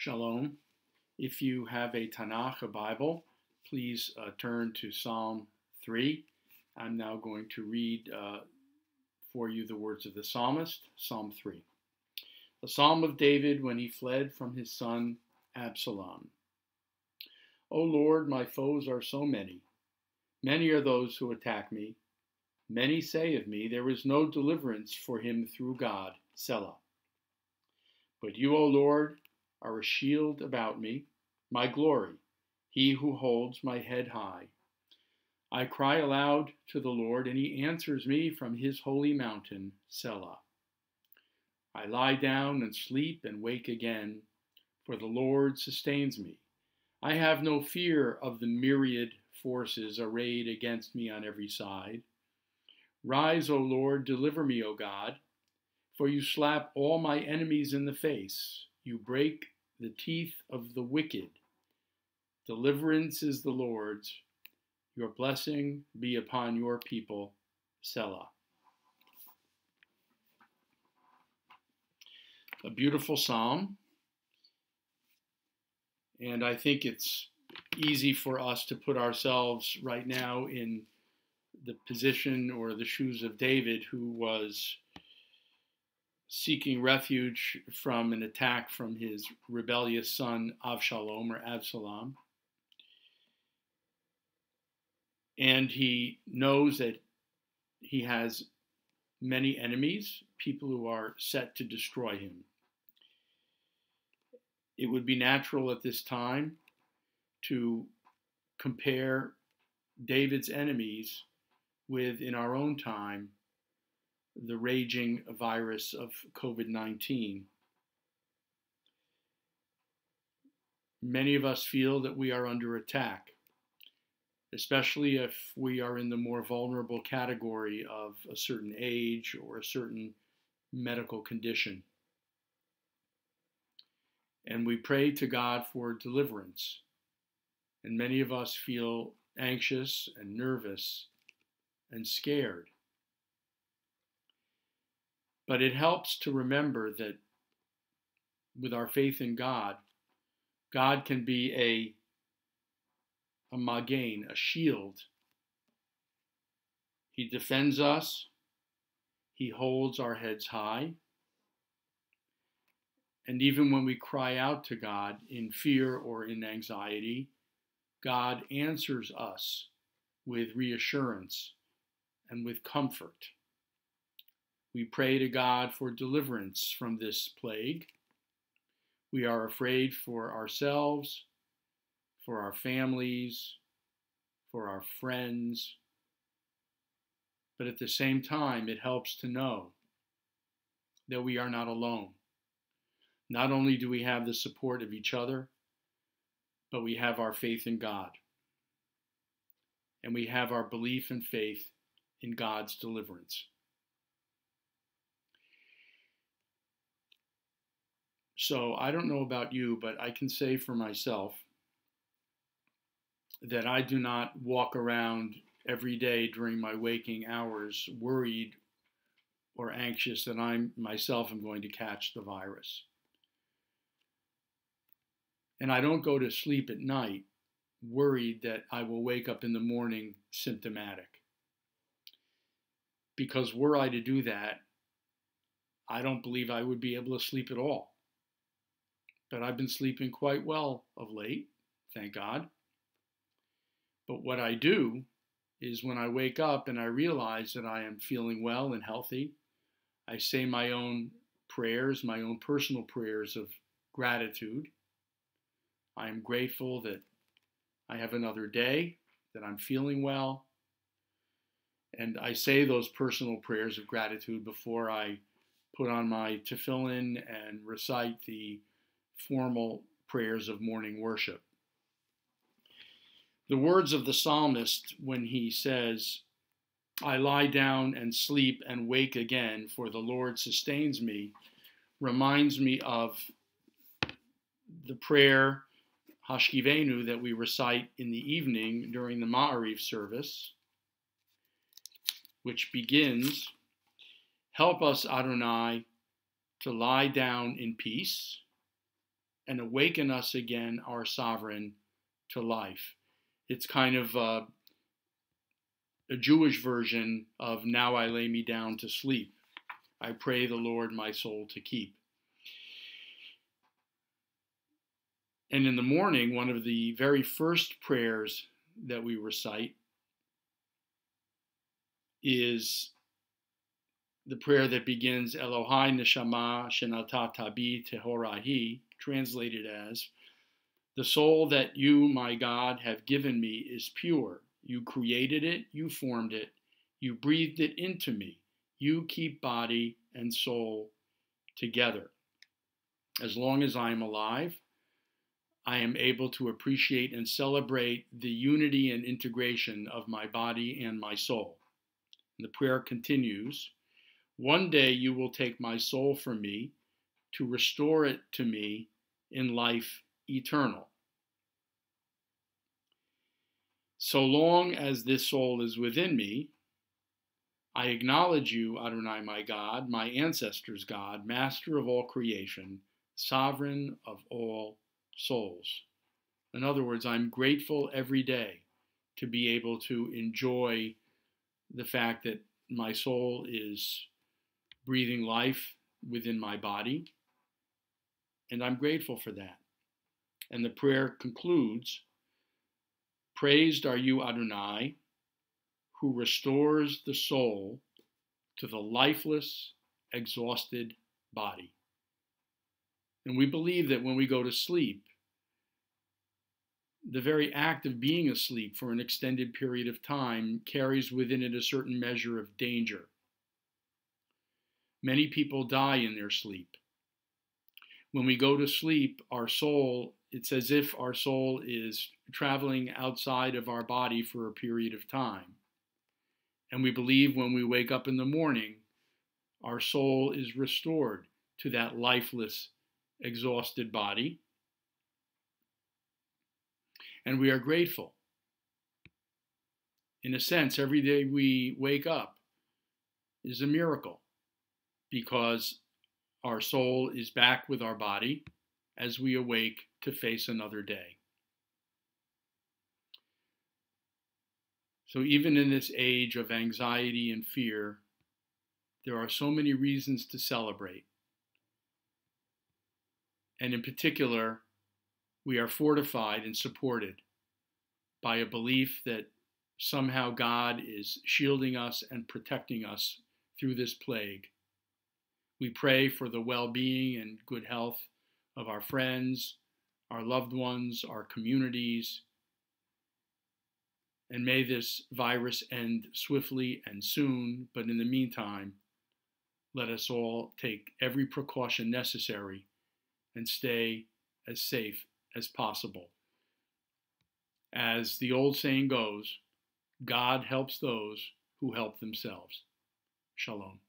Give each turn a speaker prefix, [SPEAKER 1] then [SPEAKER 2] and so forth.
[SPEAKER 1] Shalom. If you have a Tanakh, a Bible, please turn to Psalm 3. I'm now going to read for you the words of the psalmist, Psalm 3. The Psalm of David when he fled from his son Absalom. O Lord, my foes are so many. Many are those who attack me. Many say of me, there is no deliverance for him through God, Selah. But you, O Lord, are a shield about me, my glory, he who holds my head high. I cry aloud to the Lord, and he answers me from his holy mountain, Selah. I lie down and sleep and wake again, for the Lord sustains me. I have no fear of the myriad forces arrayed against me on every side. Rise, O Lord, deliver me, O God, for you slap all my enemies in the face. You break the teeth of the wicked. Deliverance is the Lord's. Your blessing be upon your people, Selah. A beautiful psalm, and I think it's easy for us to put ourselves right now in the position or the shoes of David, who was seeking refuge from an attack from his rebellious son Avshalom or Absalom. And he knows that he has many enemies, people who are set to destroy him. It would be natural at this time to compare David's enemies with, in our own time, the raging virus of COVID-19. Many of us feel that we are under attack, especially if we are in the more vulnerable category of a certain age or a certain medical condition. And we pray to God for deliverance. And many of us feel anxious and nervous and scared. But it helps to remember that with our faith in God, God can be a magen, a shield. He defends us. He holds our heads high. And even when we cry out to God in fear or in anxiety, God answers us with reassurance and with comfort. We pray to God for deliverance from this plague. We are afraid for ourselves, for our families, for our friends. But at the same time, it helps to know that we are not alone. Not only do we have the support of each other, but we have our faith in God. And we have our belief and faith in God's deliverance. So I don't know about you, but I can say for myself that I do not walk around every day during my waking hours worried or anxious that I myself am going to catch the virus. And I don't go to sleep at night worried that I will wake up in the morning symptomatic. Because were I to do that, I don't believe I would be able to sleep at all. But I've been sleeping quite well of late, thank God. But what I do is when I wake up and I realize that I am feeling well and healthy, I say my own prayers, my own personal prayers of gratitude. I am grateful that I have another day, that I'm feeling well. And I say those personal prayers of gratitude before I put on my tefillin and recite the formal prayers of morning worship. The words of the psalmist when he says, I lie down and sleep and wake again, for the Lord sustains me, reminds me of the prayer Hashkivenu that we recite in the evening during the Ma'ariv service, which begins, help us, Adonai, to lie down in peace, and awaken us again, our sovereign, to life. It's kind of a Jewish version of now I lay me down to sleep. I pray the Lord my soul to keep. And in the morning, one of the very first prayers that we recite is the prayer that begins Elohai Neshama Shenata Tabi Tehorahi, translated as, the soul that you, my God, have given me is pure. You created it, you formed it, you breathed it into me. You keep body and soul together. As long as I am alive, I am able to appreciate and celebrate the unity and integration of my body and my soul. And the prayer continues, one day you will take my soul from me to restore it to me in life eternal. So long as this soul is within me, I acknowledge you, Adonai, my God, my ancestors' God, master of all creation, sovereign of all souls. In other words, I'm grateful every day to be able to enjoy the fact that my soul is breathing life within my body, and I'm grateful for that. And the prayer concludes, praised are you, Adonai, who restores the soul to the lifeless, exhausted body. And we believe that when we go to sleep, the very act of being asleep for an extended period of time carries within it a certain measure of danger. Many people die in their sleep. When we go to sleep, our soul, it's as if our soul is traveling outside of our body for a period of time. And we believe when we wake up in the morning, our soul is restored to that lifeless, exhausted body. And we are grateful. In a sense, every day we wake up is a miracle because our soul is back with our body as we awake to face another day. So even in this age of anxiety and fear, there are so many reasons to celebrate. And in particular, we are fortified and supported by a belief that somehow God is shielding us and protecting us through this plague. We pray for the well-being and good health of our friends, our loved ones, our communities, and may this virus end swiftly and soon, but in the meantime, let us all take every precaution necessary and stay as safe as possible. As the old saying goes, God helps those who help themselves. Shalom.